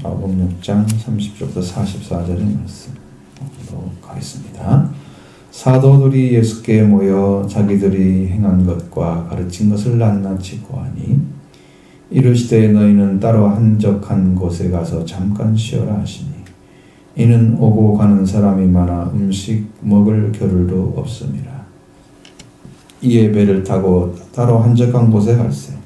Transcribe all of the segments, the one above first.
마가복음 6장 30절부터 44절의 말씀 보도록 하겠습니다. 사도들이 예수께 모여 자기들이 행한 것과 가르친 것을 낱낱이 고하니 이르시되 너희는 따로 한적한 곳에 가서 잠깐 쉬어라 하시니 이는 오고 가는 사람이 많아 음식 먹을 겨를도 없음이라. 이에 배를 타고 따로 한적한 곳에 갈세.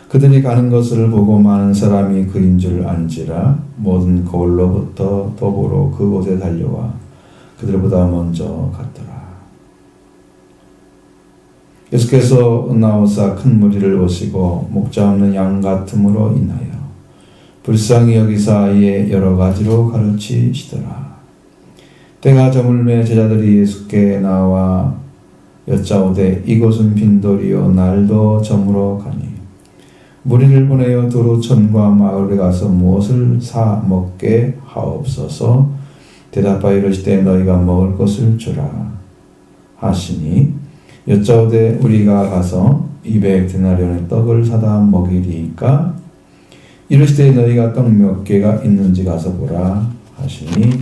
그들이 가는 것을 보고 많은 사람이 그인 줄 안지라 모든 거울로부터 도보로 그곳에 달려와 그들보다 먼저 갔더라. 예수께서 나오사 큰 무리를 보시고 목자 없는 양 같음으로 인하여 불쌍히 여기사 이에 여러 가지로 가르치시더라. 때가 저물매 제자들이 예수께 나와 여짜오되 이곳은 빈돌이요 날도 저물어 가니 무리를 보내어 도로천과 마을에 가서 무엇을 사 먹게 하옵소서. 대답하여 이르시되 너희가 먹을 것을 주라 하시니 여짜오되 우리가 가서 200데나리온의 떡을 사다 먹이리이까. 이르시되 너희가 떡 몇 개가 있는지 가서 보라 하시니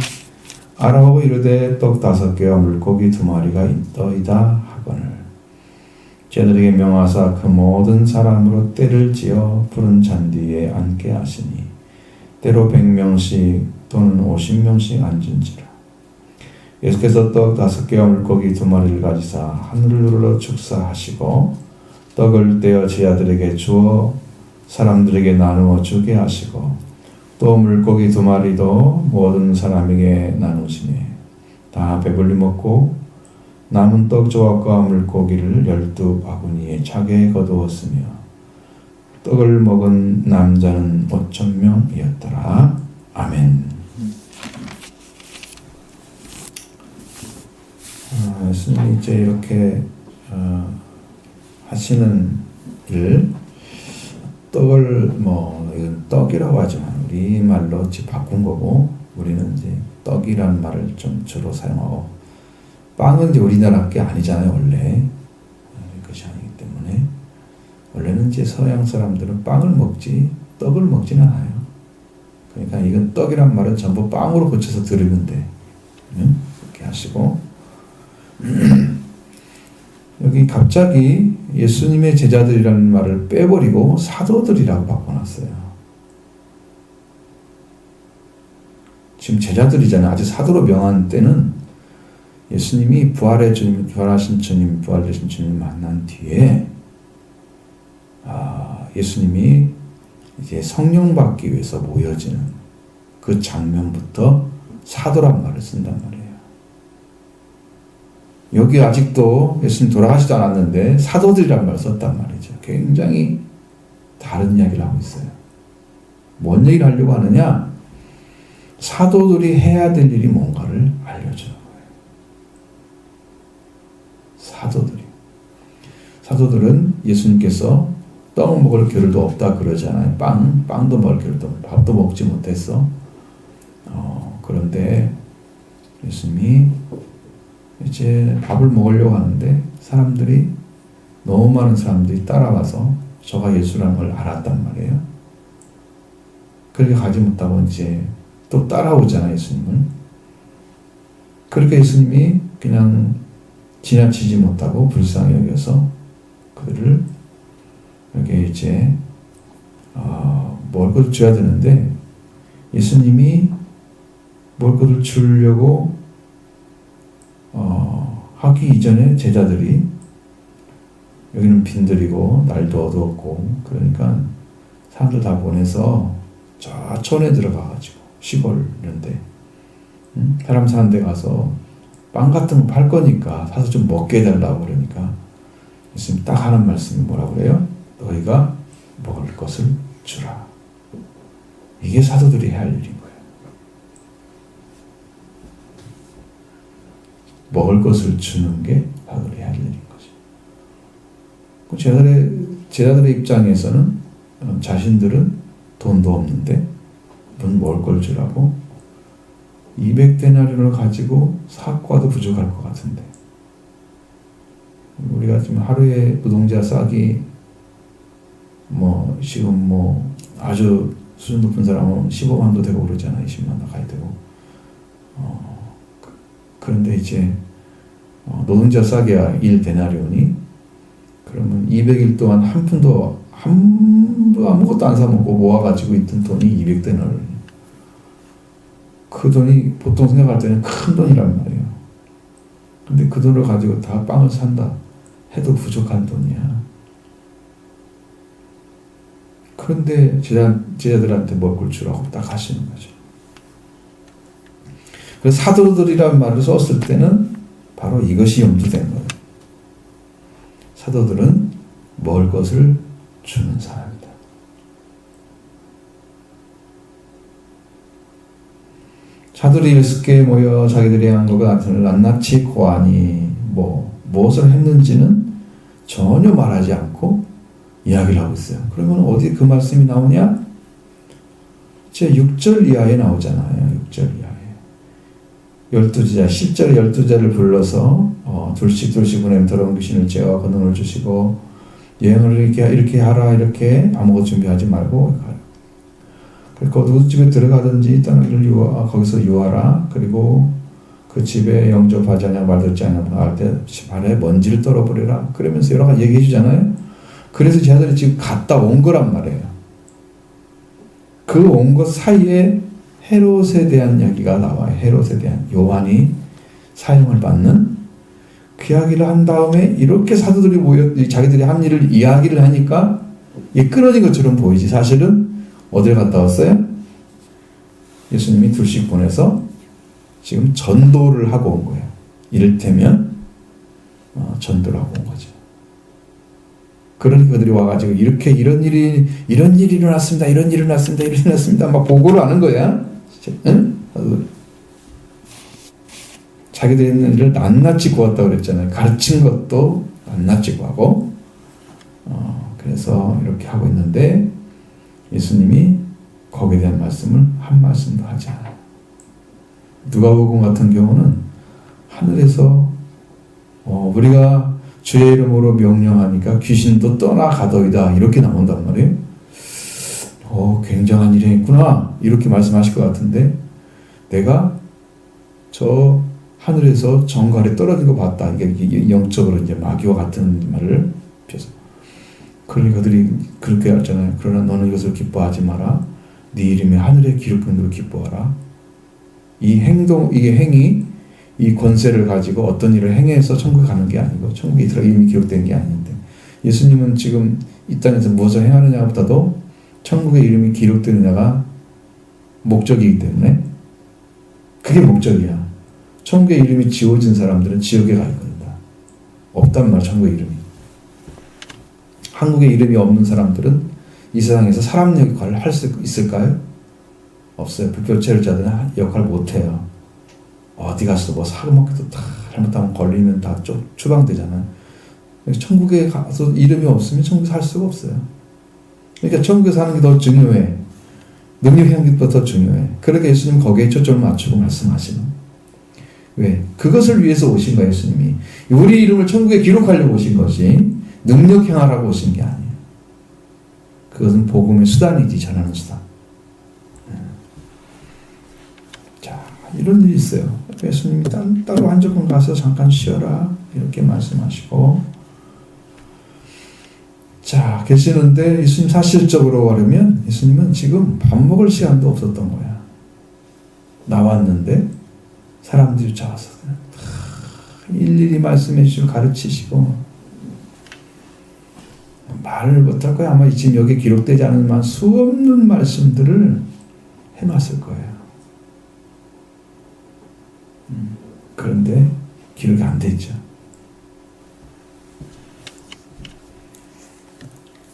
알아보고 이르되 떡 5개와 물고기 2마리가 있더이다 하거늘 제자들에게 명하사 그 모든 사람으로 때를 지어 푸른 잔디에 앉게 하시니 때로 100명씩 또는 50명씩 앉은지라. 예수께서 떡 5개와 물고기 2마리를 가지사 하늘을 우러러 축사하시고 떡을 떼어 제자들에게 주어 사람들에게 나누어 주게 하시고 또 물고기 2마리도 모든 사람에게 나누시니 다 배불리 먹고 남은 떡 조각과 물고기를 12바구니에 차게 거두었으며 떡을 먹은 남자는 5,000명이었더라. 아멘. 예수님이 이제 이렇게 하시는 일, 떡을 이건 떡이라고 하지만 우리말로 바꾼 거고 우리는 이제 떡이라는 말을 좀 주로 사용하고 빵은 이제 우리나라 게 아니잖아요, 원래. 그것이 아니기 때문에. 원래는 이제 서양 사람들은 빵을 먹지, 떡을 먹지는 않아요. 그러니까 이건 떡이란 말은 전부 빵으로 고쳐서 들으면 돼. 이렇게 하시고. 여기 갑자기 예수님의 제자들이라는 말을 빼버리고 사도들이라고 바꿔놨어요. 지금 제자들이잖아요. 아직 사도로 명한 때는 예수님이 부활하신 주님, 부활되신 주님 만난 뒤에 예수님이 이제 성령 받기 위해서 모여지는 그 장면부터 사도란 말을 쓴단 말이에요. 여기 아직도 예수님 돌아가시지 않았는데 사도들이란 말을 썼단 말이죠. 굉장히 다른 이야기를 하고 있어요. 뭔 얘기를 하려고 하느냐? 사도들이 해야 될 일이 뭔가를 알려줘요. 사도들은 예수님께서 떡 먹을 겨를도 없다 그러잖아요. 빵도 먹을 겨를도 없고 밥도 먹지 못했어. 그런데 예수님이 이제 밥을 먹으려고 하는데 너무 많은 사람들이 따라와서 저가 예수라는 걸 알았단 말이에요. 그렇게 가지 못하고 이제 또 따라오잖아요, 예수님은. 그렇게 예수님이 그냥 지나치지 못하고 불쌍히 여겨서 그들을 여기 이제 먹을 것을 줘야 되는데 예수님이 먹을 것을 주려고 하기 이전에 제자들이 여기는 빈들이고 날도 어두웠고 그러니까 사람들 다 보내서 저 촌에 들어가가지고 시골 이런데 사람 사는 데 가서 빵 같은 거 팔 거니까 사서 좀 먹게 해달라고 그러니까 예수님 딱 하는 말씀이 뭐라고 그래요? 너희가 먹을 것을 주라. 이게 사도들이 해야 할 일인 거예요. 먹을 것을 주는 게 사도들이 해야 할 일인 거죠. 제자들의 입장에서는 자신들은 돈도 없는데 먹을 걸 주라고 200데나리온을 가지고 사과도 부족할 것 같은데 우리가 지금 하루에 노동자 싸기 지금 아주 수준 높은 사람은 15만도 되고 그러잖아. 20만도 가야 되고. 그런데 이제 노동자 싸게야 1데나리온이 그러면 200일 동안 한 푼도 아무것도 안 사먹고 모아가지고 있던 돈이 200데나리온. 그 돈이 보통 생각할 때는 큰 돈이란 말이에요. 근데 그 돈을 가지고 다 빵을 산다 해도 부족한 돈이야. 그런데 제자들한테 먹을 주라고 딱 하시는 거죠. 그래서 사도들이란 말을 썼을 때는 바로 이것이 염두된 거예요. 사도들은 먹을 것을 주는 사람이다. 사도들이 예수께 모여 자기들이 한 것과 같은 낱낱이 고하니 무엇을 했는지는 전혀 말하지 않고 이야기를 하고 있어요. 그러면 어디 그 말씀이 나오냐? 제 6절 이하에 나오잖아요. 6절 이하에. 12제자, 10절에 12제자를 불러서 둘씩 보내면 더러운 귀신을 제어 권능을 주시고 여행을 이렇게 하라 이렇게 아무것도 준비하지 말고 그리고 누구 집에 들어가든지 떠나기를 거기서 유하라. 그리고 그 집에 영접하지 않냐 말 듣지 않냐 할 때 발에 먼지를 떨어버려라. 그러면서 여러 가지 얘기해 주잖아요. 그래서 제자들이 지금 갔다 온 거란 말이에요. 그 온 것 사이에 헤롯에 대한 이야기가 나와요. 헤롯에 대한 요한이 사형을 받는 그 이야기를 한 다음에 이렇게 사도들이 모여 자기들이 한 일을 이야기를 하니까 이게 끊어진 것처럼 보이지 사실은 어딜 갔다 왔어요? 예수님이 둘씩 보내서 지금 전도를 하고 온 거예요. 이를테면 전도를 하고 온 거죠. 그러니까 그들이 와가지고 이런 일이 일어났습니다. 이런 일이 일어났습니다. 막 보고를 하는 거야. 응? 자기들이 있는 일을 낱낱이 구했다고 그랬잖아요. 가르친 것도 낱낱이 구하고 그래서 이렇게 하고 있는데 예수님이 거기에 대한 말씀을 한 말씀도 하지 않아요. 누가복음 같은 경우는 하늘에서 우리가 주의 이름으로 명령하니까 귀신도 떠나가더이다 이렇게 나온단 말이에요. 굉장한 일이 있구나 이렇게 말씀하실 것 같은데 내가 저 하늘에서 정갈에 떨어진 거 봤다. 이게 영적으로 이제 마귀와 같은 말을 펴서 그러니까 그들이 그렇게 하잖아요. 그러나 너는 이것을 기뻐하지 마라. 네 이름이 하늘에 기록된 대로 기뻐하라. 이 행위, 이 권세를 가지고 어떤 일을 행해서 천국에 가는 게 아니고 천국에 이미 기록된 게 아닌데 예수님은 지금 이 땅에서 무엇을 행하느냐보다도 천국의 이름이 기록되느냐가 목적이기 때문에 그게 목적이야. 천국의 이름이 지워진 사람들은 지옥에 갈 겁니다. 없단 말 천국의 이름이. 한국에 이름이 없는 사람들은 이 세상에서 사람 역할을 할 수 있을까요? 없어요. 불교체류자들은 역할 못해요. 어디 가서 뭐 사고 먹기도 다 잘못하면 걸리면 다 추방되잖아요. 천국에 가서 이름이 없으면 천국에 살 수가 없어요. 그러니까 천국에 사는 게 더 중요해. 능력이 하는 게 더 중요해. 그러니까 예수님 거기에 초점을 맞추고 말씀하시는. 왜? 그것을 위해서 오신 거예요, 예수님이. 우리 이름을 천국에 기록하려고 오신 것이 능력 행하라고 오신 게 아니에요. 그것은 복음의 수단이지, 전하는 수단. 자, 이런 일이 있어요. 예수님이 따로 한 조금 가서 잠깐 쉬어라. 이렇게 말씀하시고. 자, 계시는데 예수님 사실적으로 말하면 예수님은 지금 밥 먹을 시간도 없었던 거야. 나왔는데 사람들이 잡아서 일일이 말씀해 주시고 가르치시고 말을 못할 거야. 아마 지금 여기 기록되지 않은 만 수없는 말씀들을 해놨을 거예요. 그런데 기록이 안 돼 있죠.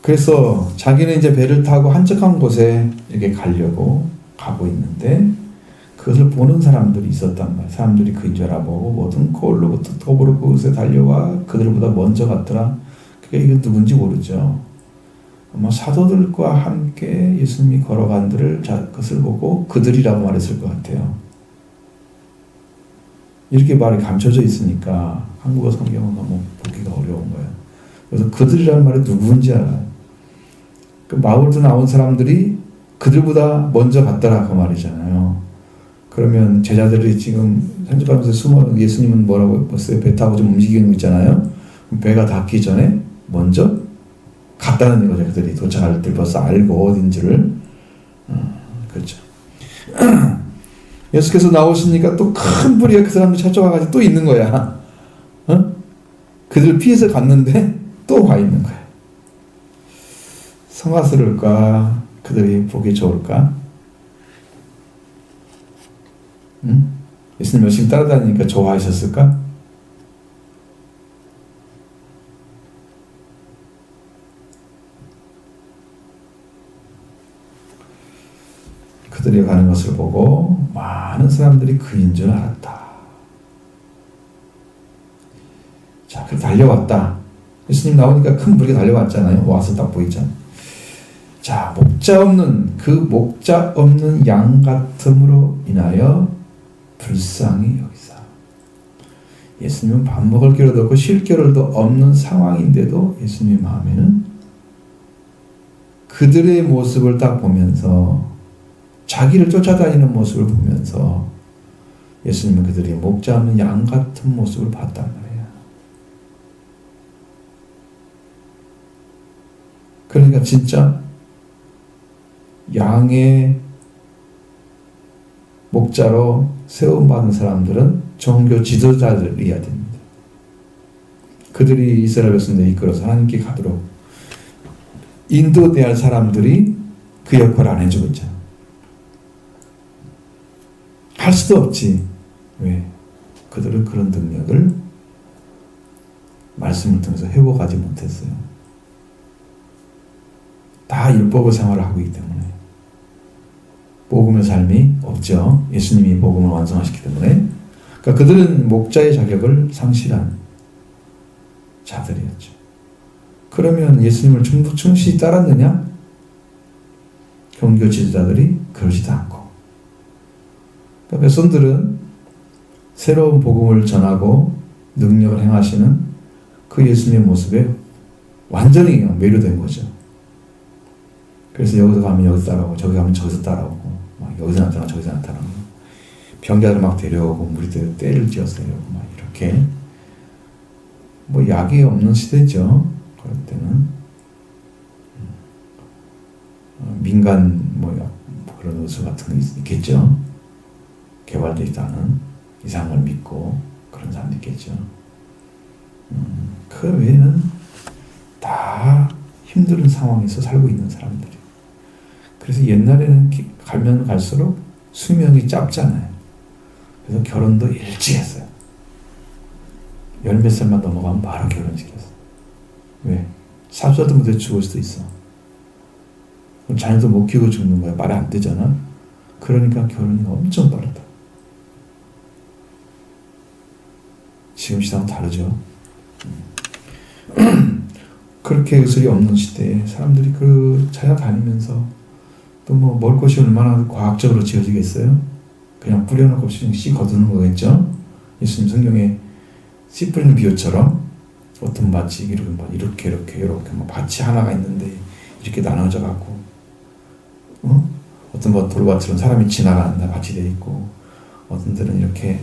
그래서 자기는 이제 배를 타고 한적한 곳에 이렇게 가려고 가고 있는데 그것을 보는 사람들이 있었단 말이에요. 사람들이 그인 줄 알아보고 모든 골로부터 톱으로 그곳에 달려와 그들보다 먼저 갔더라. 그게 이건 누군지 모르죠. 아마 사도들과 함께 예수님이 걸어간 것을 보고 그들이라고 말했을 것 같아요. 이렇게 말이 감춰져 있으니까 한국어 성경은 너무 보기가 어려운 거예요. 그래서 그들이라는 말이 누구인지 알아요. 그 마을에서 나온 사람들이 그들보다 먼저 갔더라 그 말이잖아요. 그러면 제자들이 지금 산책하면서 숨어 예수님은 뭐라고 했어요? 배 타고 좀 움직이는 거 있잖아요. 배가 닿기 전에 먼저 갔다는 거죠. 그들이 도착할 때 벌써 알고 어딘지를. 그렇죠. 예수께서 나오시니까 또 큰 무리가 그 사람들 찾아와가지고 또 있는 거야. 그들 피해서 갔는데 또 와 있는 거야. 성화스러울까? 그들이 보기 좋을까? 예수님 열심히 따라다니니까 좋아하셨을까? 그들이 가는 것을 보고 많은 사람들이 그인 줄 알았다. 자, 그 달려왔다. 예수님 나오니까 큰 무리가 달려왔잖아요. 와서 딱 보이잖아요. 자, 목자 없는 양 같음으로 인하여 불쌍히 여기사. 예수님은 밥 먹을 겨를도 없고 쉴 겨를도 없는 상황인데도 예수님 마음에는 그들의 모습을 딱 보면서, 자기를 쫓아다니는 모습을 보면서 예수님은 그들이 목자 없는 양 같은 모습을 봤단 말이에요. 그러니까 진짜 양의 목자로 세움받은 사람들은 종교 지도자들이어야 됩니다. 그들이 이스라엘 백성들을 이끌어서 하나님께 가도록 인도돼야 할 사람들이 그 역할을 안 해주고 있잖아요. 할 수도 없지. 왜? 그들은 그런 능력을 말씀을 통해서 회복하지 못했어요. 다 율법의 생활을 하고 있기 때문에. 복음의 삶이 없죠. 예수님이 복음을 완성하셨기 때문에. 그러니까 그들은 목자의 자격을 상실한 자들이었죠. 그러면 예수님을 충실히 따랐느냐? 종교 지도자들이 그러지도 않고. 그러니까 백성들은 새로운 복음을 전하고 능력을 행하시는 그 예수님의 모습에 완전히 매료된 거죠. 그래서 여기서 가면 여기서 따라오고, 저기 가면 저기서 따라오고, 막 여기서 나타나 저기서 나타나고, 병자들 막 데려오고, 무리들 때를 지어서 데려오고, 막 이렇게. 뭐 약이 없는 시대죠. 그럴 때는 민간 뭐 그런 의술 같은 게 있겠죠. 개발되지도 않은 이상을 믿고 그런 사람도 있겠죠. 그 외에는 다 힘든 상황에서 살고 있는 사람들이. 그래서 옛날에는 가면 갈수록 수명이 짧잖아요. 그래서 결혼도 일찍 했어요. 열 몇 살만 넘어가면 바로 결혼시켰어. 왜? 삽살도 못해 죽을 수도 있어. 그럼 자녀도 못 키우고 죽는 거야. 말이 안 되잖아. 그러니까 결혼이 엄청 빠르다. 지금 시대는 다르죠. 그렇게 의술이 없는 시대에 사람들이 그 찾아다니면서 또 뭐 먹을 것이 얼마나 과학적으로 지어지겠어요? 그냥 뿌려놓고 씨 거두는 거겠죠? 예수님 성경에 씨 뿌리는 비유처럼 어떤 밭이 이렇게 뭐 밭이 하나가 있는데 이렇게 나눠져 갖고 어떤 돌밭처럼 사람이 지나가는 밭이 돼 있고, 어떤 데는 이렇게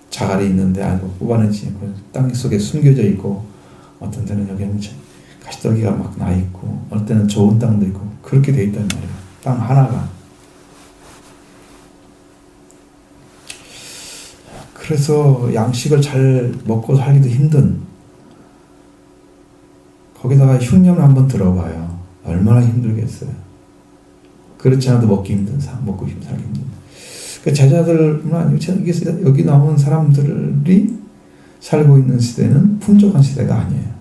자갈이 있는데 알고 뽑아내지 않고 땅 속에 숨겨져 있고, 어떤 데는 여기는 가시떨기가 막 나 있고, 어떤 때는 좋은 땅도 있고, 그렇게 돼 있단 말이에요. 땅 하나가. 그래서 양식을 잘 먹고 살기도 힘든, 거기다가 흉년을 한번 들어봐요. 얼마나 힘들겠어요. 그렇지 않아도 먹기 힘든 먹고 살기 힘든. 그러니까 제자들뿐만 아니고 여기 나오는 사람들이 살고 있는 시대는 풍족한 시대가 아니에요.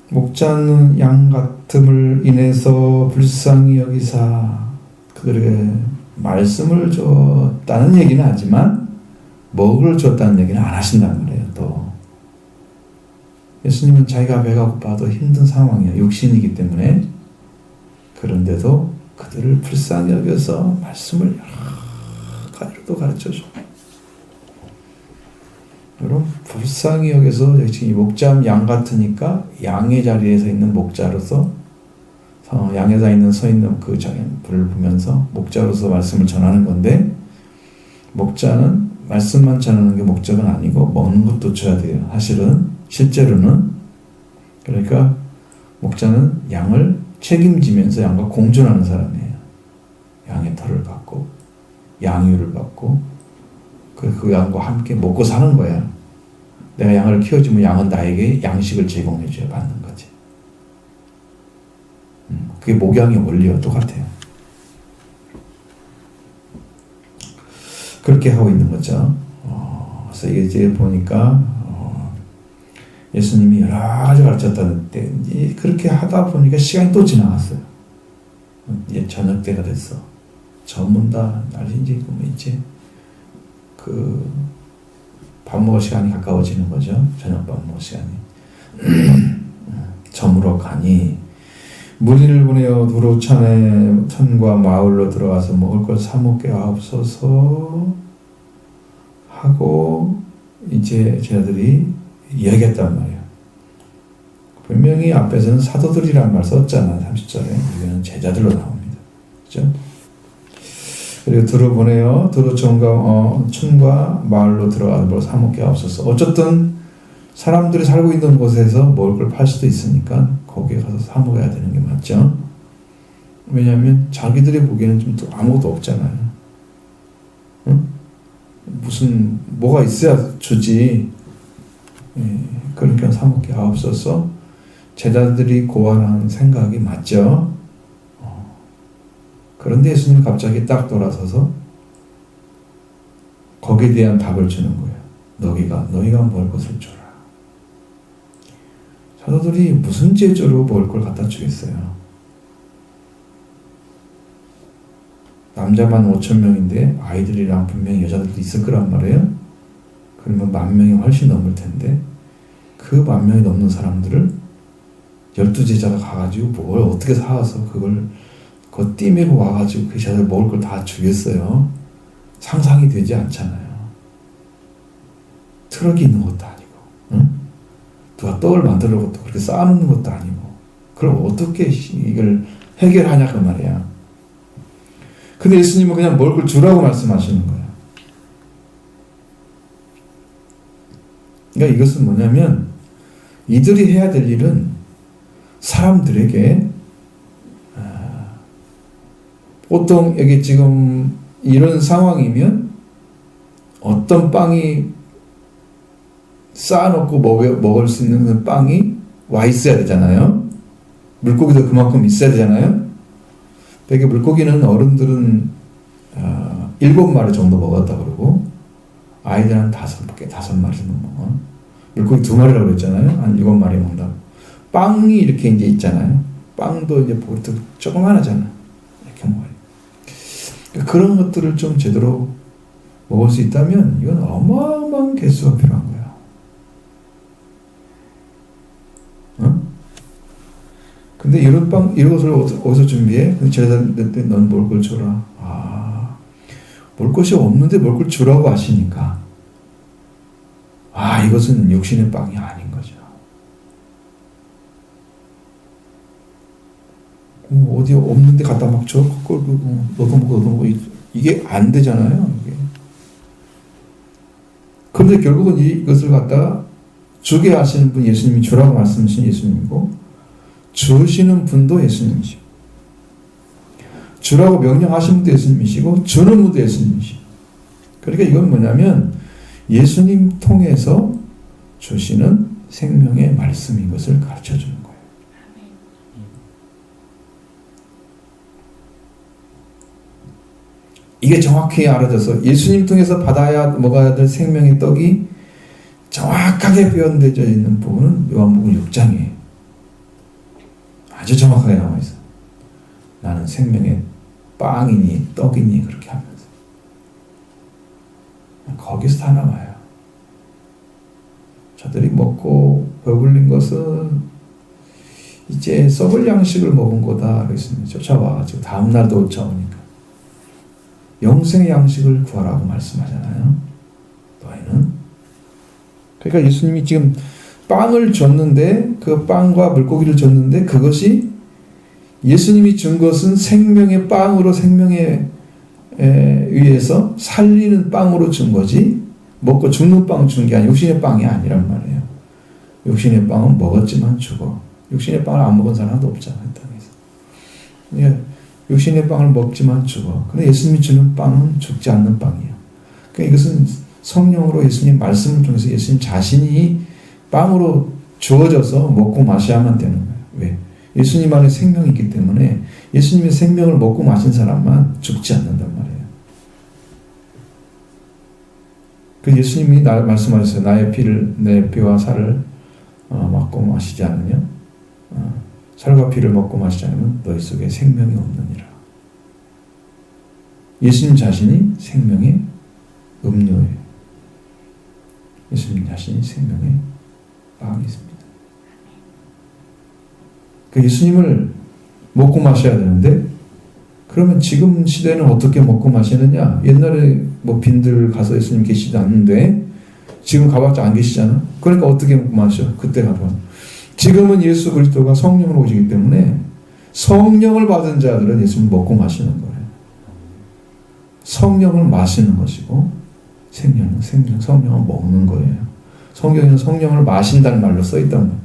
목자는 양 같음을 인해서 불쌍히 여기사 그들에게 말씀을 줬다는 얘기는 하지만 먹을 줬다는 얘기는 안 하신다는 거예요. 또 예수님은 자기가 배가 고파도 힘든 상황이에요. 육신이기 때문에. 그런데도 그들을 불쌍히 여겨서 말씀을 여러 가지로 또 가르쳐줘. 여러분 불쌍히 여기서 지금 이 목자는 양 같으니까 양의 자리에 서 있는 목자로서 양의 자리에 서 있는 그 불을 보면서 목자로서 말씀을 전하는 건데 목자는 말씀만 전하는 게 목적은 아니고 먹는 것도 줘야 돼요. 사실은 실제로는 그러니까 목자는 양을 책임지면서 양과 공존하는 사람이에요. 양의 털을 받고 양유를 받고 그 양과 함께 먹고 사는 거야. 내가 양을 키워주면 양은 나에게 양식을 제공해줘야 받는 거지. 그게 목양의 원리와 똑같아요. 그렇게 하고 있는 거죠. 그래서 이제 보니까 예수님이 여러 가지 가르쳤다는데 이제 그렇게 하다 보니까 시간이 또 지나갔어요. 이제 저녁 때가 됐어. 저문다 날이 이제 밥 먹을 시간이 가까워지는 거죠. 저녁 밥 먹을 시간이. 저물어 가니 무리를 보내어 두루 천과 마을로 들어가서 먹을 것 사 먹게 하옵소서 하고 이제 제자들이 이야기했단 말이에요. 분명히 앞에서는 사도들이라는 말 썼잖아. 30절에. 여기는 제자들로 나옵니다. 그죠? 그리고 두루 보내어 두루 촌과 마을로 들어가서 뭘 사 먹게 하옵소서. 어쨌든 사람들이 살고 있는 곳에서 먹을 걸 팔 수도 있으니까 거기에 가서 사 먹어야 되는 게 맞죠. 왜냐하면 자기들이 보기에는 좀 또 아무것도 없잖아요. 응? 무슨 뭐가 있어야 주지. 그러니까 사 먹게 하옵소서. 제자들이 고안한 생각이 맞죠. 그런데 예수님이 갑자기 딱 돌아서서 거기에 대한 답을 주는 거예요. 너희가 먹을 것을 줘라. 사도들이 무슨 제조로 먹을 걸 갖다 주겠어요? 남자만 5,000명인데 아이들이랑 분명히 여자들도 있을 거란 말이에요. 그러면 10,000명이 훨씬 넘을 텐데 그 10,000명이 넘는 사람들을 12제자가 가가지고 뭘 어떻게 사와서 그걸 띠매고 와가지고 그 제자들 먹을 걸 다 주겠어요? 상상이 되지 않잖아요. 트럭이 있는 것도 아니고, 응? 누가 떡을 만들어 것도 그렇게 쌓아놓는 것도 아니고, 그럼 어떻게 이걸 해결하냐 그 말이야. 근데 예수님은 그냥 먹을 걸 주라고 말씀하시는 거예요. 그러니까 이것은 뭐냐면 이들이 해야 될 일은 사람들에게 보통 여기 지금 이런 상황이면 어떤 빵이 쌓아놓고 먹을 수 있는 그 빵이 와 있어야 되잖아요. 물고기도 그만큼 있어야 되잖아요. 되게 물고기는 어른들은 7마리 정도 먹었다 그러고 아이들은 5마리 정도 먹어. 물고기 2마리라고 그랬잖아요. 한 7마리 먹는다. 빵이 이렇게 이제 있잖아요. 빵도 이제 보통 조그만하잖아. 이렇게 먹어요. 그런 것들을 좀 제대로 먹을 수 있다면 이건 어마어마한 개수가 필요한 거야. 어? 근데 이런 것을 어디서 준비해? 제자들한테 넌 먹을 걸 줘라. 먹을 것이 없는데 먹을 걸 주라고 하시니까 이것은 육신의 빵이 아닌 거죠. 어디 없는데 갖다 막 줘? 그걸 너도 먹고 이게 안 되잖아요. 이게. 그런데 결국은 이것을 갖다가 주게 하시는 분 예수님이 주라고 말씀하신 예수님이고 주시는 분도 예수님이시고 주라고 명령하신 분도 예수님이시고 주는 분도 예수님이시고 그러니까 이건 뭐냐면 예수님 통해서 주시는 생명의 말씀인 것을 가르쳐주는 거예요. 이게 정확히 알아져서 예수님 통해서 먹어야 될 생명의 떡이 정확하게 표현되어 있는 부분은 요한복음 6장이에요. 아주 정확하게 나와 있어요. 나는 생명의 빵이니 떡이니 그렇게 하면서 거기서 다 나와요. 저들이 먹고 배불린 것은 이제 썩을 양식을 먹은 거다 그랬습니다. 쫓아와가지고 다음날도 쫓아오니까 영생의 양식을 구하라고 말씀하잖아요. 너희는 그러니까 예수님이 지금 빵을 줬는데 그 빵과 물고기를 줬는데 그것이 예수님이 준 것은 생명의 빵으로 생명에 의해서 살리는 빵으로 준 거지 먹고 죽는 빵 준 게 아니라 육신의 빵이 아니란 말이에요. 육신의 빵은 먹었지만 죽어. 육신의 빵을 안 먹은 사람도 없잖아요. 땅에서. 육신의 빵을 먹지만 죽어. 그런데 예수님이 주는 빵은 죽지 않는 빵이에요. 그러니까 이것은 성령으로 예수님 말씀을 통해서 예수님 자신이 빵으로 주어져서 먹고 마셔야만 되는 거예요. 왜? 예수님 안에 생명이 있기 때문에 예수님의 생명을 먹고 마신 사람만 죽지 않는단 말이에요. 그 예수님이 말씀하셨어요. 나의 피를, 내 피와 살을 먹고 마시지 않으면 살과 피를 먹고 마시지 않으면 너희 속에 생명이 없느니라. 예수님 자신이 생명의 음료예요. 예수님 자신이 생명의 빵이 있습니다. 그 예수님을 먹고 마셔야 되는데 그러면 지금 시대는 어떻게 먹고 마시느냐? 옛날에 뭐 빈들 가서 예수님 계시지 않는데 지금 가봤자 안 계시잖아. 그러니까 어떻게 먹고 마셔? 그때 가봐. 지금은 예수 그리스도가 성령으로 오시기 때문에 성령을 받은 자들은 예수님을 먹고 마시는 거예요. 성령을 마시는 것이고 성령을 먹는 거예요. 성경에는 성령을 마신다는 말로 써있단 말이에요.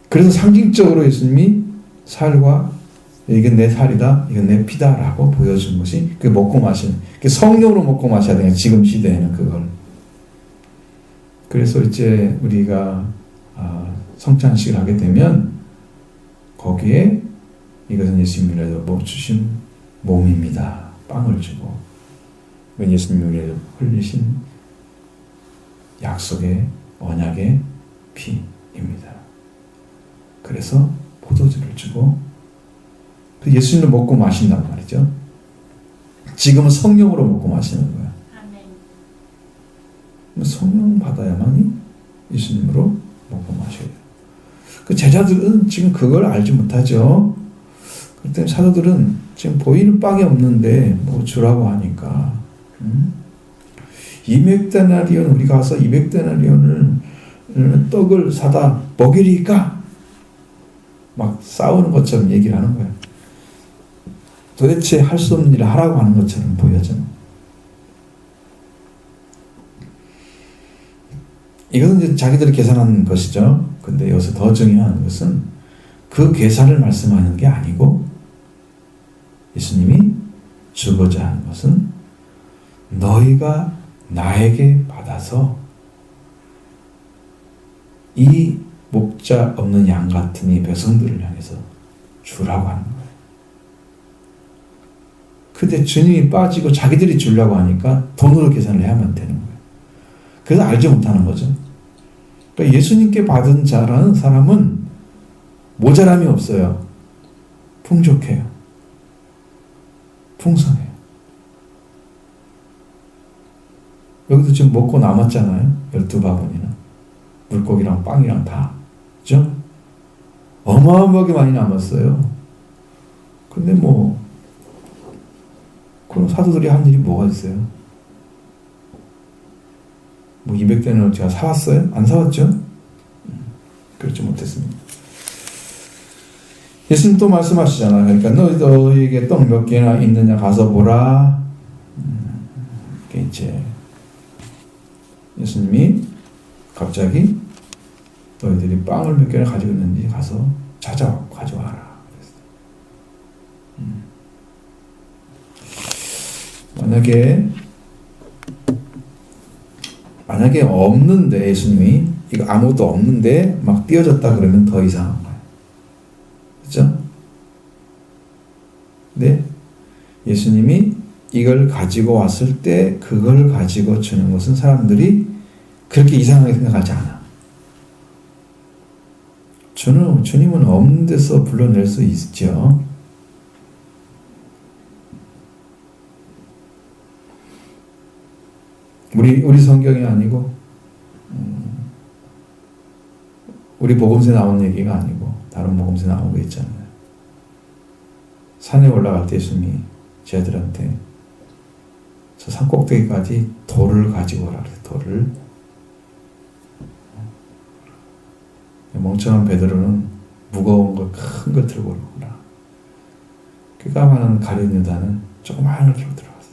그래서 상징적으로 예수님이 살과 이게 내 살이다, 이건 내 피다라고 보여준 것이 그 먹고 마시는, 성령으로 먹고 마셔야 돼요. 지금 시대에는 그걸. 그래서 이제 우리가 성찬식을 하게 되면 거기에 이것은 예수님이 주신 몸입니다. 빵을 주고 이건 예수님이 흘리신 약속의 언약의 피입니다. 그래서 포도주를 주고 그 예수님을 먹고 마신단 말이죠. 지금은 성령으로 먹고 마시는 거야. 성령 받아야만이 예수님으로 먹고 마셔야 돼요. 그 제자들은 지금 그걸 알지 못하죠. 그렇기 때문에 사도들은 지금 보이는 빵이 없는데 뭐 주라고 하니까 200데나리온 우리가 가서 200데나리온을 떡을 사다 먹이리까 막 싸우는 것처럼 얘기를 하는 거예요. 도대체 할 수 없는 일을 하라고 하는 것처럼 보여져. 이것은 이제 자기들이 계산한 것이죠. 근데 여기서 더 중요한 것은 그 계산을 말씀하는 게 아니고 예수님이 주고자 하는 것은 너희가 나에게 받아서 이 목자 없는 양 같은 이 백성들을 향해서 주라고 하는 거예요. 근데 주님이 빠지고 자기들이 주려고 하니까 돈으로 계산을 해야만 되는 거예요. 그래서 알지 못하는 거죠. 그러니까 예수님께 받은 자라는 사람은 모자람이 없어요. 풍족해요. 풍성해요. 여기도 지금 먹고 남았잖아요. 12바구니나. 물고기랑 빵이랑 다. 그죠? 어마어마하게 많이 남았어요. 근데 그럼 사도들이 한 일이 뭐가 있어요? 200대는 제가 사왔어요? 안 사왔죠? 그렇지 못했습니다. 예수님 또 말씀하시잖아요. 그러니까 너희에게 떡 몇 개나 있느냐 가서 보라. 이제 예수님이 갑자기 너희들이 빵을 몇 개나 가지고 있는지 가서 가져와라. 만약에 없는데 예수님이 이거 아무것도 없는데 막 띄어졌다 그러면 더 이상한 거예요. 그렇죠? 네? 예수님이 이걸 가지고 왔을 때 그걸 가지고 주는 것은 사람들이 그렇게 이상하게 생각하지 않아. 주님은 없는 데서 불러낼 수 있죠. 우리 성경이 아니고 우리 복음서에 나온 얘기가 아니고 다른 복음서에 나온 거 있잖아요. 산에 올라갈 때 예수님이 제자들한테 저 산 꼭대기까지 돌을 가지고 오라 그래요. 돌을 멍청한 베드로는 무거운 거 큰 걸 들고 오르구나. 꾀가 가룟 유다는 조그마한 걸 들고 들어갔어.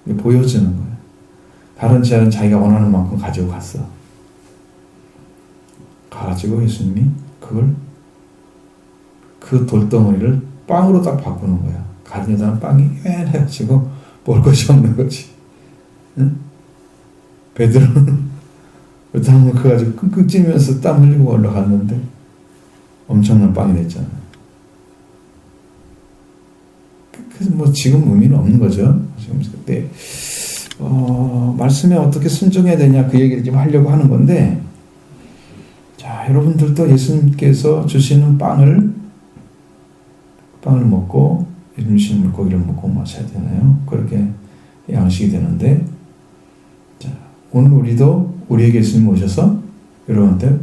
이게 보여주는 거예요. 다른 제자는 자기가 원하는 만큼 가지고 갔어. 가지고 예수님이 그걸 그 돌덩어리를 빵으로 딱 바꾸는 거야. 가룟 유다는 빵이 해가지고 먹을 것이 없는 거지. 응? 베드로는 땀을 가지고 끙끙 찌면서 땀 흘리고 올라갔는데 엄청난 빵이 됐잖아요. 그래서 뭐 지금 의미는 없는 거죠. 지금 그때 말씀에 어떻게 순종해야 되냐 그 얘기를 좀 하려고 하는 건데, 자 여러분들도 예수님께서 주시는 빵을 먹고 예수님 주시는 물고기를 먹고 마셔야 되나요? 그렇게 양식이 되는데, 자 오늘 우리도 우리에게 예수님 오셔서 여러분한테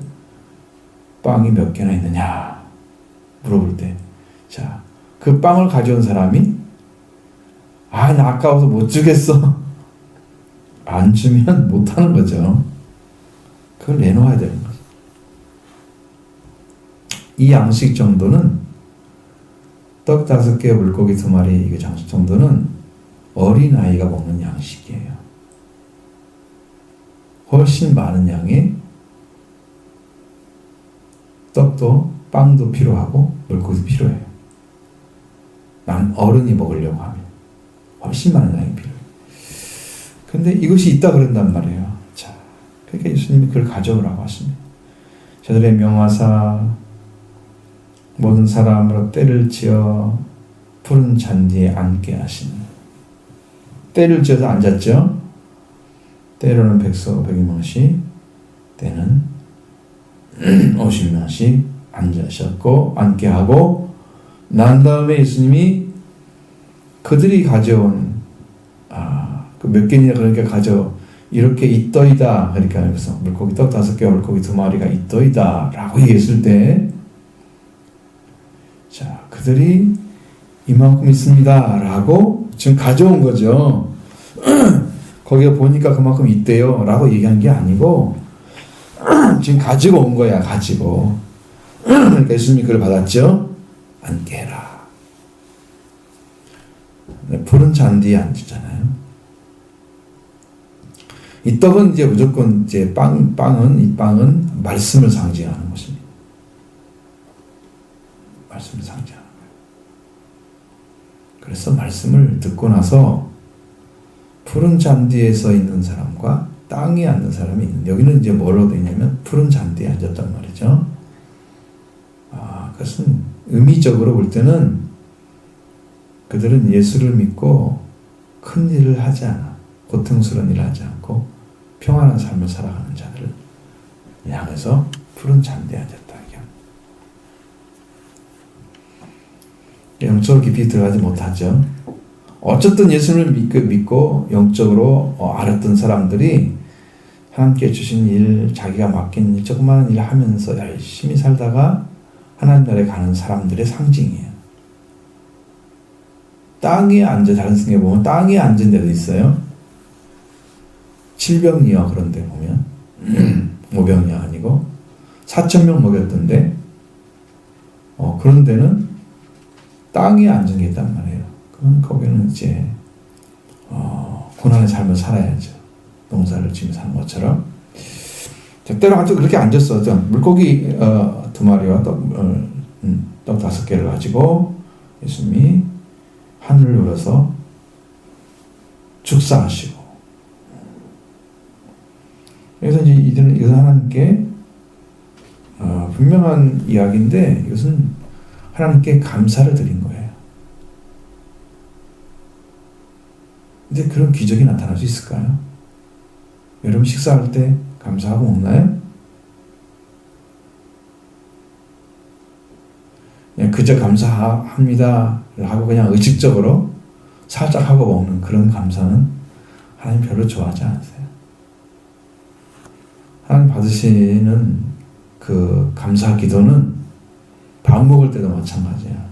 빵이 몇 개나 있느냐 물어볼 때, 자 그 빵을 가져온 사람이 나 아까워서 못 주겠어 안 주면 못 하는 거죠. 그걸 내놓아야 되는 거죠. 이 양식 정도는 떡 5개 물고기 2마리 이게 양식 정도는 어린아이가 먹는 양식이에요. 훨씬 많은 양의 떡도 빵도 필요하고 물고기도 필요해요. 난 어른이 먹으려고 하면 훨씬 많은 양이 필요해요. 근데 이것이 있다 그런단 말이에요. 자, 그러니까 예수님이 그걸 가져오라고 하십니다. 저들의 명하사 모든 사람으로 때를 지어 푸른 잔디에 앉게 하시는, 때를 지어서 앉았죠. 때로는 100명씩, 때는 50명씩 앉으셨고 앉게 하고, 난 다음에 예수님이 그들이 가져온 그 몇 개냐 그러니까 이렇게 있더이다. 그러니까 그래서 물고기 떡 5개 물고기 2마리가 있더이다 라고 얘기했을 때, 자 그들이 이만큼 있습니다 라고 지금 가져온 거죠. 거기에 보니까 그만큼 있대요 라고 얘기한 게 아니고 지금 가지고 온 거야. 가지고. 그러니까 예수님이 그걸 받았죠. 앉게 해라. 푸른 잔디에 앉으잖아요. 이 떡은 이제 무조건 이제 빵은 말씀을 상징하는 것입니다. 말씀을 상징하는 거예요. 그래서 말씀을 듣고 나서 푸른 잔디에 서 있는 사람과 땅에 앉는 사람이 있는, 여기는 이제 뭐로 되냐면 푸른 잔디에 앉았단 말이죠. 그것은 의미적으로 볼 때는 그들은 예수를 믿고 큰 일을 하지 않아, 고통스러운 일을 하지 않고 평안한 삶을 살아가는 자들을 향해서 푸른 잔디에 앉았다. 영적으로 깊이 들어가지 못하죠. 어쨌든 예수를 믿고 영적으로 알았던 사람들이 하나님께 주신 일, 자기가 맡긴 일, 조그마한 일 하면서 열심히 살다가 하나님 나라에 가는 사람들의 상징이에요. 땅에 앉아, 다른 성경에 보면 땅에 앉은 데도 있어요. 7병이어 그런 데 보면 5병이 아니고 4,000명 먹였던데 그런 데는 땅에 앉은 게 있단 말이에요. 그럼 거기는 이제 고난의 삶을 살아야죠. 농사를 지며 사는 것처럼. 때로 아주 그렇게 앉았어. 물고기 2마리와 떡 5개를 가지고 예수님이 하늘을 열어서 축사하시고, 그래서 이제 이것은 하나님께 분명한 이야기인데, 이것은 하나님께 감사를 드린 거예요. 근데 그런 기적이 나타날 수 있을까요? 여러분 식사할 때 감사하고 먹나요? 그냥 그저 감사합니다 하고 그냥 의식적으로 살짝 하고 먹는 그런 감사는 하나님 별로 좋아하지 않으세요. 하나님 받으시는 그 감사 기도는 밥 먹을 때도 마찬가지야.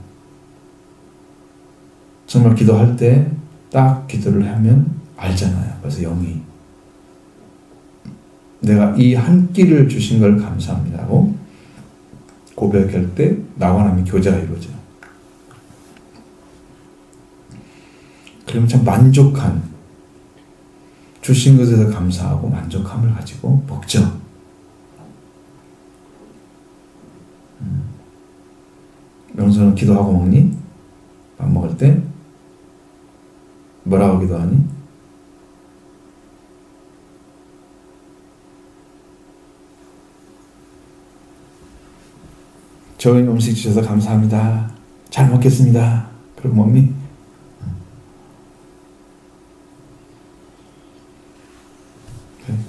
정말 기도할 때 딱 기도를 하면 알잖아요. 그래서 영이 내가 이 한 끼를 주신 걸 감사합니다고 고백할 때 나와 하나님의 교제가 이루어져요. 그러면 참 만족한, 주신 것에 대해서 감사하고 만족함을 가지고 먹죠. 명수는 기도하고 먹니? 밥 먹을 때 뭐라고 기도하니? 좋은 음식 주셔서 감사합니다. 잘 먹겠습니다. 그럼 먹니?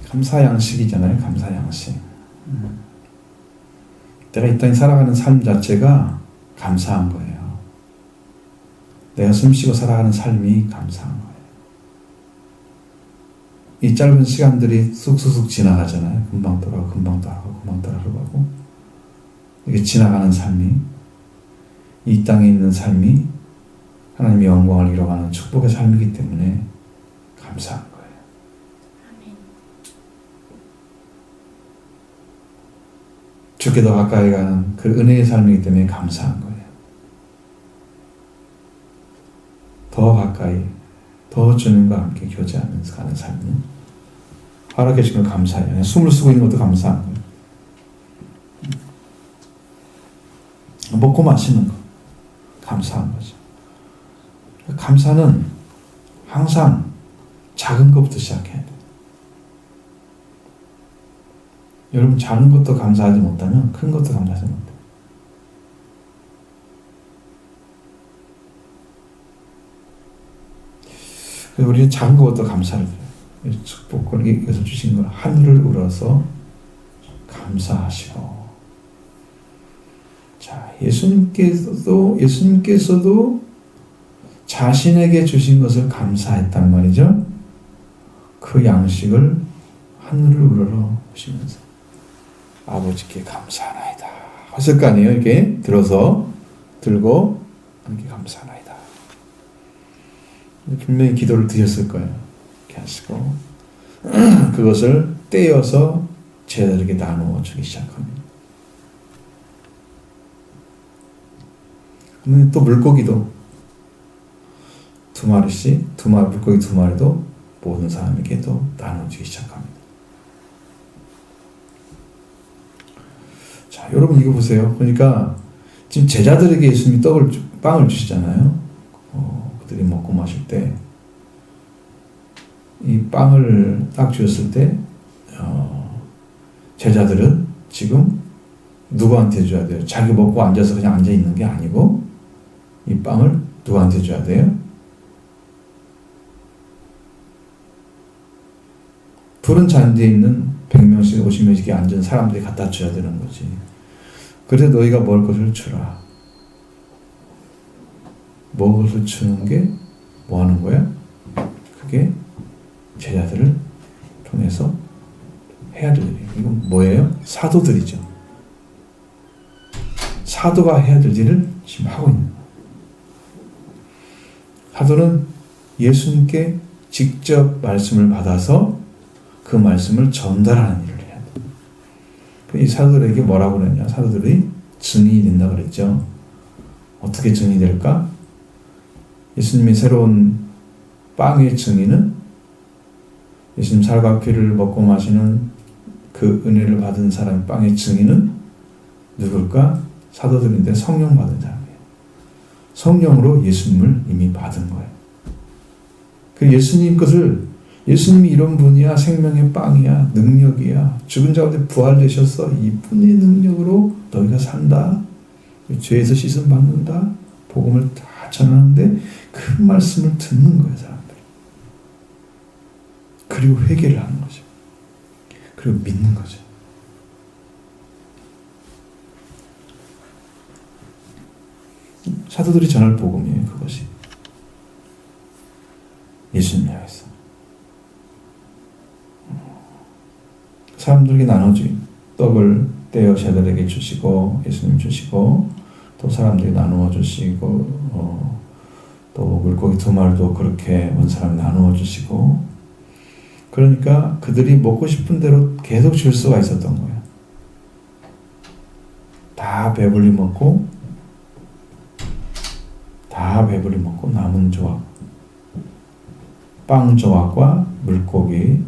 감사 양식이잖아요. 감사 양식. 내가 이 땅에 살아가는 삶 자체가 감사한 거예요. 내가 숨쉬고 살아가는 삶이 감사한 거예요. 이 짧은 시간들이 쑥쑥 지나가잖아요. 금방 돌아가고 금방 돌아가고 금방 돌아가고 이게 지나가는 삶이, 이 땅에 있는 삶이 하나님의 영광을 이뤄가는 축복의 삶이기 때문에 감사한 거예요. 주께 더 가까이 가는 그 은혜의 삶이기 때문에 감사한 거예요. 더 가까이, 더 주님과 함께 교제하면서 가는 삶은 허락해 주신 걸 감사해요. 그냥 숨을 쉬고 있는 것도 감사한 거예요. 먹고 마시는 거 감사한 거죠. 감사는 항상 작은 것부터 시작해야 돼요. 여러분 작은 것도 감사하지 못하면 큰 것도 감사하지 못해요. 그래서 우리는 작은 것도 감사를 드려요. 축복을 이것을 주신 걸 하늘을 우러서 감사하시고, 자, 예수님께서도 자신에게 주신 것을 감사했단 말이죠. 그 양식을 하늘을 우러러 보시면서 아버지께 감사하나이다 하실 거 아니에요. 이렇게 들고 이렇게 감사하나이다. 분명히 기도를 드렸을 거예요. 이렇게 하시고 그것을 떼어서 제자들에게 나누어 주기 시작합니다. 또 물고기도 물고기 두 마리도 모든 사람에게도 나눠주기 시작합니다. 자, 여러분 이거 보세요. 그러니까 지금 제자들에게 예수님이 빵을 주시잖아요. 그들이 먹고 마실 때 이 빵을 딱 주었을 때 제자들은 지금 누구한테 줘야 돼요? 자기 먹고 앉아서 그냥 앉아 있는 게 아니고 이 빵을 누구한테 줘야 돼요? 푸른 잔디에 있는 100명씩 50명씩 앉은 사람들이 갖다 줘야 되는 거지. 그래서 너희가 먹을 것을 주라. 먹을 것을 주는 게 뭐 하는 거야? 그게 제자들을 통해서 해야 될 일이에요. 이건 뭐예요? 사도들이죠. 사도가 해야 될 일을 지금 하고 있는 거예요. 사도는 예수님께 직접 말씀을 받아서 그 말씀을 전달하는 일을 해야 돼요. 이 사도들에게 뭐라고 그랬냐? 사도들이 증인이 된다 그랬죠. 어떻게 증인이 될까? 예수님의 새로운 빵의 증인은 예수님 살과 피를 먹고 마시는 그 은혜를 받은 사람의 빵의 증인은 누굴까? 사도들인데 성령 받은 사람이에요. 성령으로 예수님을 이미 받은 거예요. 그 예수님 것을, 예수님이 이런 분이야, 생명의 빵이야, 능력이야, 죽은 자 가운데 부활되셔서 이분의 능력으로 너희가 산다, 죄에서 씻음 받는다, 복음을 다 전하는데 그 말씀을 듣는 거예요, 사람들이. 그리고 회개를 하는 거죠. 그리고 믿는 거죠. 사도들이 전할 복음이에요, 그것이. 예수님 향해서. 사람들에게 나눠주인 떡을 떼어 제자들에게 주시고, 예수님 주시고, 또 사람들이 나누어 주시고, 또 물고기 두 마리도 그렇게 온 사람이 나누어 주시고, 그러니까 그들이 먹고 싶은 대로 계속 줄 수가 있었던 거예요. 다 배불리 먹고 남은 조각, 빵 조각과 물고기를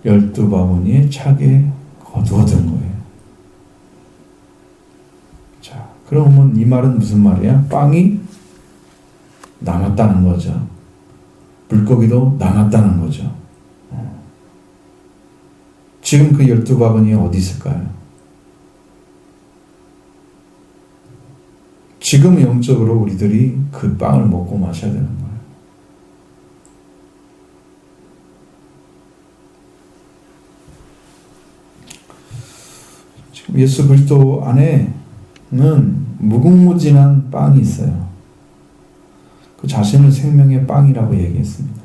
12바구니에 차게 거두어든 거예요. 자, 그러면 이 말은 무슨 말이야? 빵이 남았다는 거죠. 물고기도 남았다는 거죠. 지금 그 12바구니에 어디 있을까요? 지금 영적으로 우리들이 그 빵을 먹고 마셔야 되는 거예요. 지금 예수 그리스도 안에는 무궁무진한 빵이 있어요. 그 자신을 생명의 빵이라고 얘기했습니다.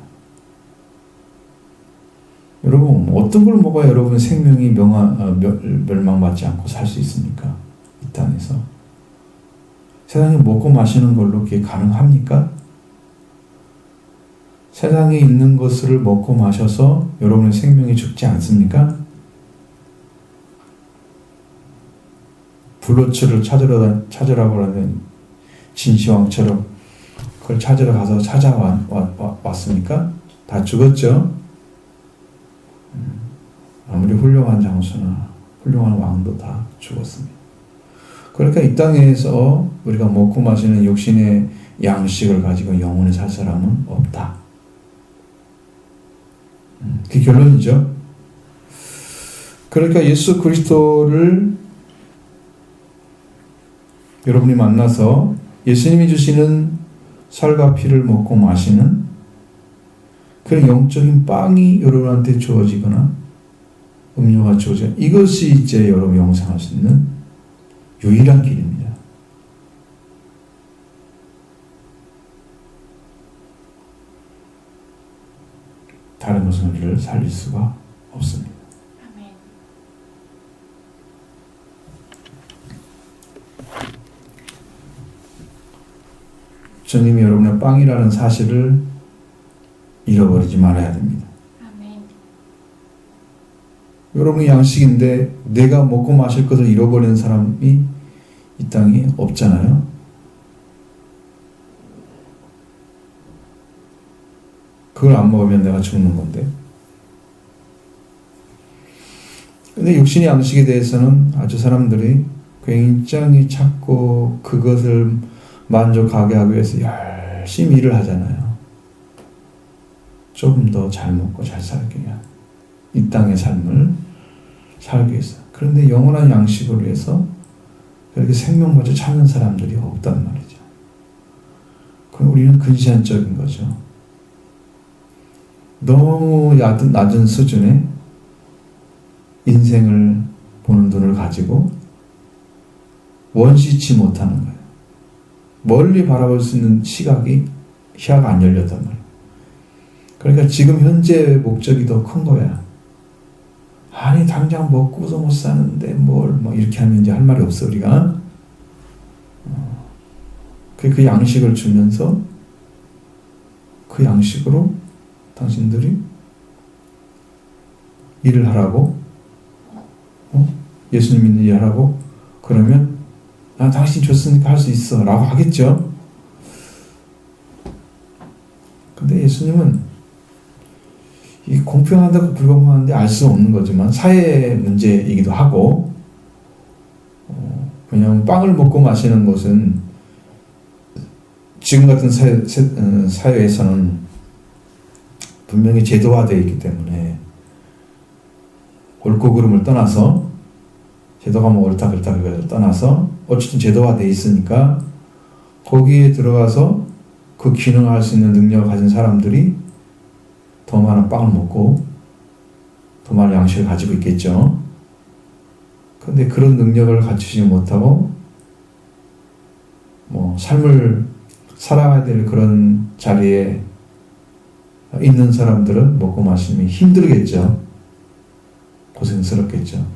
여러분, 어떤 걸 먹어야 여러분 생명이 멸망받지 않고 살 수 있습니까? 이 땅에서. 세상에 먹고 마시는 걸로 그게 가능합니까? 세상에 있는 것을 먹고 마셔서 여러분의 생명이 죽지 않습니까? 블루츠를 찾으라고 하는 진시황처럼 그걸 찾으러 가서 찾아왔습니까? 다 죽었죠? 아무리 훌륭한 장수나 훌륭한 왕도 다 죽었습니다. 그러니까 이 땅에서 우리가 먹고 마시는 육신의 양식을 가지고 영원히 살 사람은 없다. 그게 결론이죠. 그러니까 예수 그리스도를 여러분이 만나서 예수님이 주시는 살과 피를 먹고 마시는 그런 영적인 빵이 여러분한테 주어지거나 음료가 주어져, 이것이 이제 여러분 영생할 수 있는 유일한 길입니다. 다른 것은 우리를 살릴 수가 없습니다. 아멘. 주님이 여러분의 빵이라는 사실을 잃어버리지 말아야 됩니다. 아멘. 여러분의 양식인데 내가 먹고 마실 것을 잃어버리는 사람이 이 땅에 없잖아요. 그걸 안 먹으면 내가 죽는 건데. 근데 육신의 양식에 대해서는 아주 사람들이 굉장히 찾고 그것을 만족하게 하기 위해서 열심히 일을 하잖아요. 조금 더 잘 먹고 잘 살기 위한 이 땅의 삶을 살기 위해서. 그런데 영원한 양식을 위해서 그렇게 생명마저 찾는 사람들이 없단 말이죠. 그럼 우리는 근시안적인 거죠. 너무 낮은 수준의 인생을 보는 눈을 가지고 원시치 못하는 거예요. 멀리 바라볼 수 있는 시야가 안 열렸단 말이에요. 그러니까 지금 현재 목적이 더 큰 거야. 아니 당장 먹고서 못 사는데 뭘 이렇게 하면 이제 할 말이 없어 우리가. 그 양식을 주면서 그 양식으로 당신들이 일을 하라고, 예수님 믿는 일 하라고 그러면 당신 줬으니까 할 수 있어 라고 하겠죠. 근데 예수님은 이 공평하다고 불공평한데 알 수 없는 거지만 사회 문제이기도 하고, 왜냐하면 빵을 먹고 마시는 것은 지금 같은 사회에서는 분명히 제도화되어 있기 때문에 옳고 그름을 떠나서, 제도가 뭐 옳다 그렇다 그걸 떠나서 어쨌든 제도화되어 있으니까 거기에 들어가서 그 기능을 할 수 있는 능력을 가진 사람들이 더 많은 빵을 먹고 더 많은 양식을 가지고 있겠죠. 그런데 그런 능력을 갖추지 못하고 삶을 살아가야 될 그런 자리에 있는 사람들은 먹고 마시면 힘들겠죠. 고생스럽겠죠.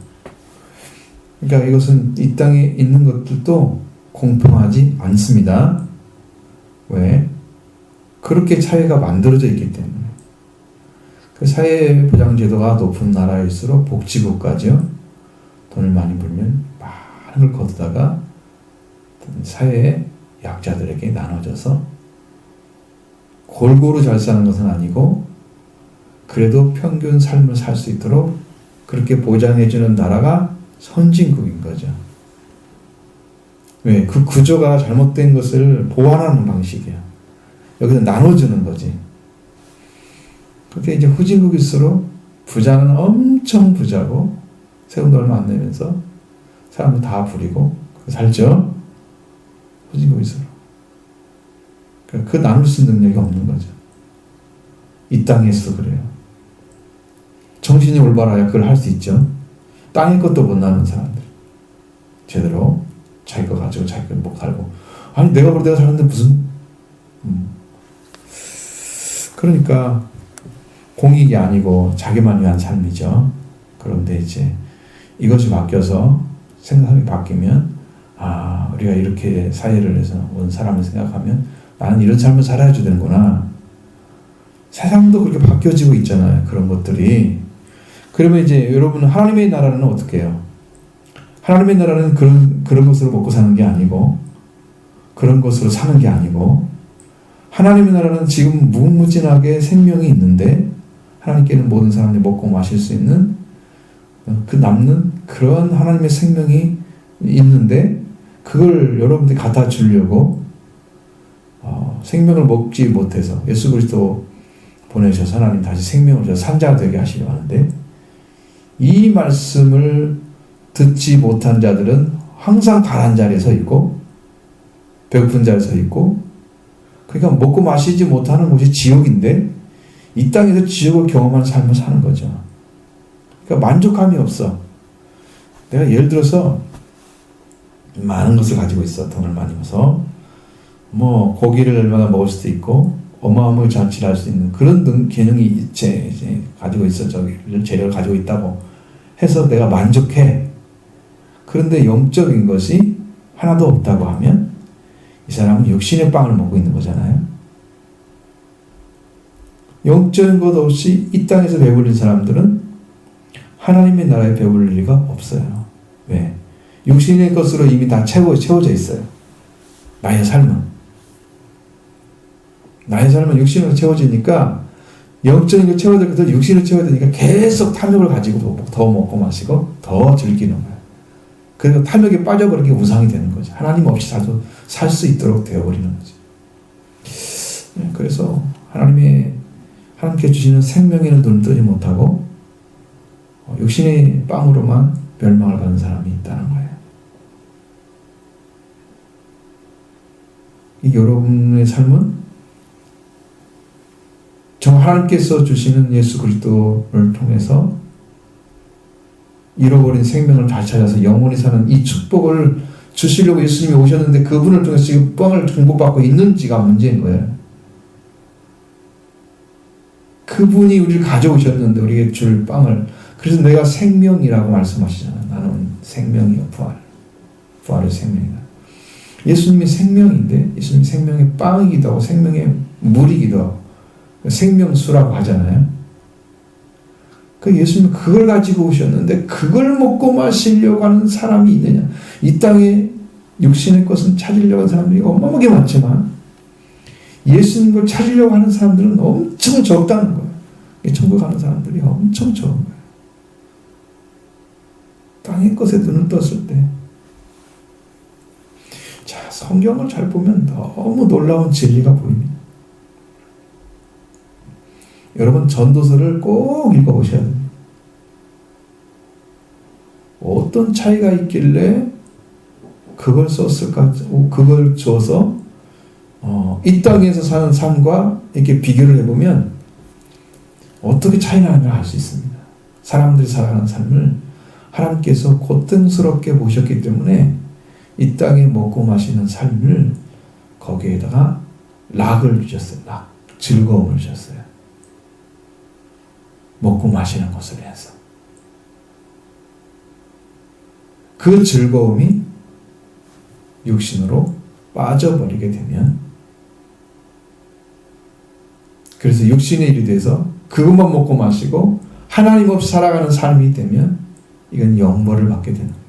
그러니까 이것은 이 땅에 있는 것들도 공평하지 않습니다. 왜? 그렇게 사회가 만들어져 있기 때문에. 그 사회보장제도가 높은 나라일수록 복지국가죠. 돈을 많이 벌면 많은 걸 거두다가 사회의 약자들에게 나눠져서 골고루 잘 사는 것은 아니고 그래도 평균 삶을 살 수 있도록 그렇게 보장해주는 나라가 선진국인 거죠. 왜? 그 구조가 잘못된 것을 보완하는 방식이야. 여기서 나눠주는 거지. 그렇게 이제 후진국일수록 부자는 엄청 부자고 세금도 얼마 안 내면서 사람들 다 부리고 살죠. 후진국일수록. 그 나눌 수 있는 능력이 없는 거죠. 이 땅에서 그래요. 정신이 올바라야 그걸 할 수 있죠. 땅의 것도 못 나누는 사람들. 제대로 자기 거 가지고 자기 거 못 살고. 아니 내가 그걸 내가 사는데 무슨 그러니까 공익이 아니고 자기만 위한 삶이죠. 그런데 이제 이것이 바뀌어서 생각이 바뀌면 우리가 이렇게 사회를 해서 온 사람을 생각하면 나는 이런 삶을 살아야 되는구나. 세상도 그렇게 바뀌어지고 있잖아요. 그런 것들이. 그러면 이제 여러분 하나님의 나라는 어떻게 해요? 하나님의 나라는 그런 것으로 먹고 사는 게 아니고 그런 것으로 사는 게 아니고 하나님의 나라는 지금 무궁무진하게 생명이 있는데 하나님께는 모든 사람들이 먹고 마실 수 있는 그 남는 그런 하나님의 생명이 있는데 그걸 여러분들이 갖다 주려고 생명을 먹지 못해서 예수 그리스도 보내셔서 하나님 다시 생명을 주셔서 산자가 되게 하시려 하는데 이 말씀을 듣지 못한 자들은 항상 가난한 자리에 서 있고 배고픈 자리에 서 있고 그러니까 먹고 마시지 못하는 곳이 지옥인데 이 땅에서 지옥을 경험하는 삶을 사는 거죠. 그러니까 만족감이 없어. 내가 예를 들어서 많은 것을 가지고 있어. 돈을 많이 벌어서 뭐 고기를 얼마나 먹을 수도 있고 어마어마하게 잔치를 할 수 있는 그런 개념이 이제 가지고 있어. 재료를 가지고 있다고 해서 내가 만족해. 그런데 영적인 것이 하나도 없다고 하면 이 사람은 육신의 빵을 먹고 있는 거잖아요. 영적인 것 없이 이 땅에서 배불린 사람들은 하나님의 나라에 배불릴 리가 없어요. 왜? 육신의 것으로 이미 다 채워져 있어요. 나의 삶은 육신으로 채워지니까 영적인 걸 채워야 될 것을 육신을 채워야 되니까 계속 탐욕을 가지고 더 먹고 마시고 더 즐기는 거예요. 그래서 탐욕에 빠져버린 게 우상이 되는 거죠. 하나님 없이 살 수 있도록 되어버리는 거죠. 그래서 하나님께 주시는 생명에는 눈을 뜨지 못하고 육신의 빵으로만 멸망을 받는 사람이 있다는 거예요. 이 여러분의 삶은 하나님께서 주시는 예수 그리스도를 통해서 잃어버린 생명을 다시 찾아서 영원히 사는 이 축복을 주시려고 예수님이 오셨는데 그분을 통해서 지금 빵을 공급받고 있는지가 문제인 거예요. 그분이 우리를 가져오셨는데 우리에게 줄 빵을 그래서 내가 생명이라고 말씀하시잖아요. 나는 생명이요 부활의 생명이다. 예수님이 생명인데 예수님이 생명의 빵이기도 하고 생명의 물이기도 하고 생명수라고 하잖아요. 그 예수님은 그걸 가지고 오셨는데 그걸 먹고 마시려고 하는 사람이 있느냐. 이 땅에 육신의 것은 찾으려고 하는 사람들이 어마어마하게 많지만 예수님 걸 찾으려고 하는 사람들은 엄청 적다는 거예요. 천국 가는 사람들이 엄청 적은 거예요. 땅의 것에 눈을 떴을 때 자, 성경을 잘 보면 너무 놀라운 진리가 보입니다. 여러분 전도서를 꼭 읽어보셔야 됩니다. 어떤 차이가 있길래 그걸 썼을까? 그걸 줘서 이 땅에서 사는 삶과 이렇게 비교를 해보면 어떻게 차이 나는 걸 알 수 있습니다. 사람들이 살아가는 삶을 하나님께서 고통스럽게 보셨기 때문에 이 땅에 먹고 마시는 삶을 거기에다가 락을 주셨어요. 즐거움을 주셨어요. 먹고 마시는 것을 해서 그 즐거움이 육신으로 빠져버리게 되면 그래서 육신의 일이 돼서 그것만 먹고 마시고 하나님 없이 살아가는 삶이 되면 이건 영벌을 받게 되는 거예요.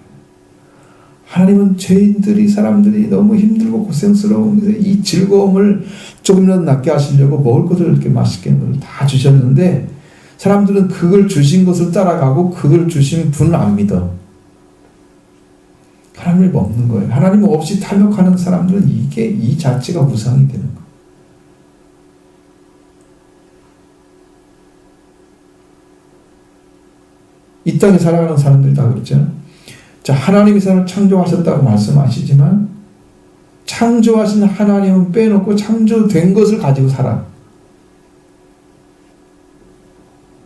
하나님은 죄인들이 사람들이 너무 힘들고 고생스러운데 이 즐거움을 조금이라도 낫게 하시려고 먹을 것을 이렇게 맛있게 다 주셨는데 사람들은 그걸 주신 것을 따라가고 그걸 주신 분을 안 믿어. 하나님을 먹는 거예요. 하나님 없이 탐욕하는 사람들은 이 자체가 우상이 되는 거예요. 이 땅에 살아가는 사람들이 다 그렇잖아요. 자, 하나님이 사람을 창조하셨다고 말씀하시지만 창조하신 하나님은 빼놓고 창조된 것을 가지고 살아.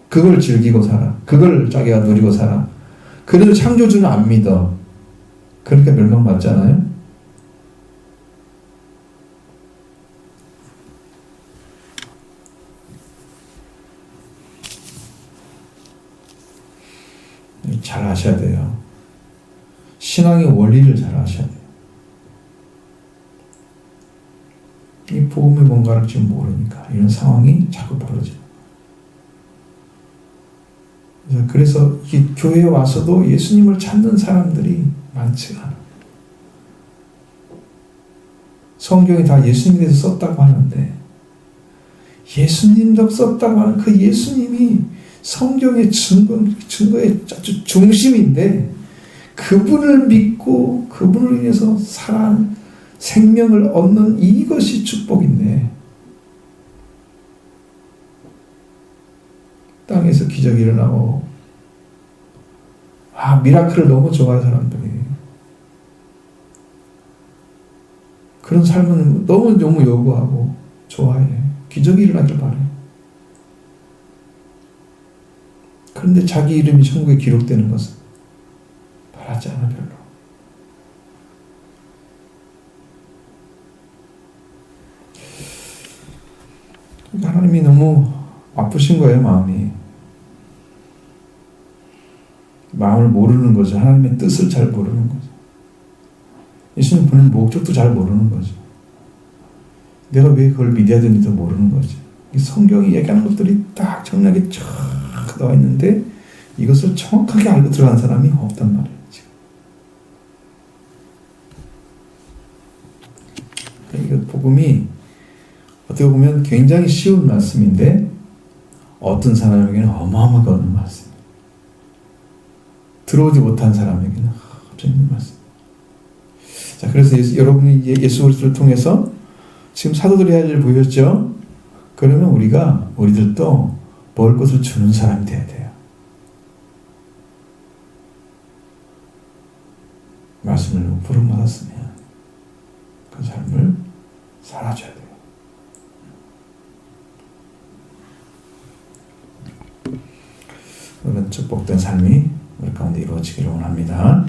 그걸 즐기고 살아. 그걸 자기가 누리고 살아. 그래도 창조주는 안 믿어. 그러니까 멸망받잖아요. 잘 아셔야 돼요. 신앙의 원리를 잘 아셔야 돼요. 이 복음이 뭔가를 지금 모르니까 이런 상황이 자꾸 벌어져요. 그래서 이 교회에 와서도 예수님을 찾는 사람들이 많지가 않아요. 성경이 다 예수님에 대해서 썼다고 하는데 예수님도 썼다고 하는 그 예수님이 성경의 증거의 아주 중심인데 그분을 믿고 그분을 인해서 살아가는 생명을 얻는 이것이 축복인데 땅에서 기적이 일어나고 미라클을 너무 좋아해 사람들이. 그런 삶은 너무 요구하고 좋아해. 기적이 일어나길 바래. 그런데 자기 이름이 천국에 기록되는 것은 바라지 않아 별로. 하나님이 너무 아프신 거예요, 마음이. 마음을 모르는 거죠. 하나님의 뜻을 잘 모르는 거죠. 예수님 보낸 목적도 잘 모르는 거죠. 내가 왜 그걸 믿어야 되는지도 모르는 거죠. 이 성경이 얘기하는 것들이 딱 정확하게 쫙 나와 있는데 이것을 정확하게 알고 들어간 사람이 없단 말이에요. 지금. 이거 복음이 어떻게 보면 굉장히 쉬운 말씀인데 어떤 사람에게는 어마어마하게 어려운 말씀. 들어오지 못한 사람에게는 갑자기 있는 말씀. 자, 그래서 여러분이 예수 그리스도를 통해서 지금 사도들이 할 일을 보였죠? 그러면 우리들도 먹을 것을 주는 사람이 돼야 돼요. 말씀을 부름받았으면 그 삶을 살아줘야 돼요. 그런 축복된 삶이 우리 가운데 이루어지기를 원합니다.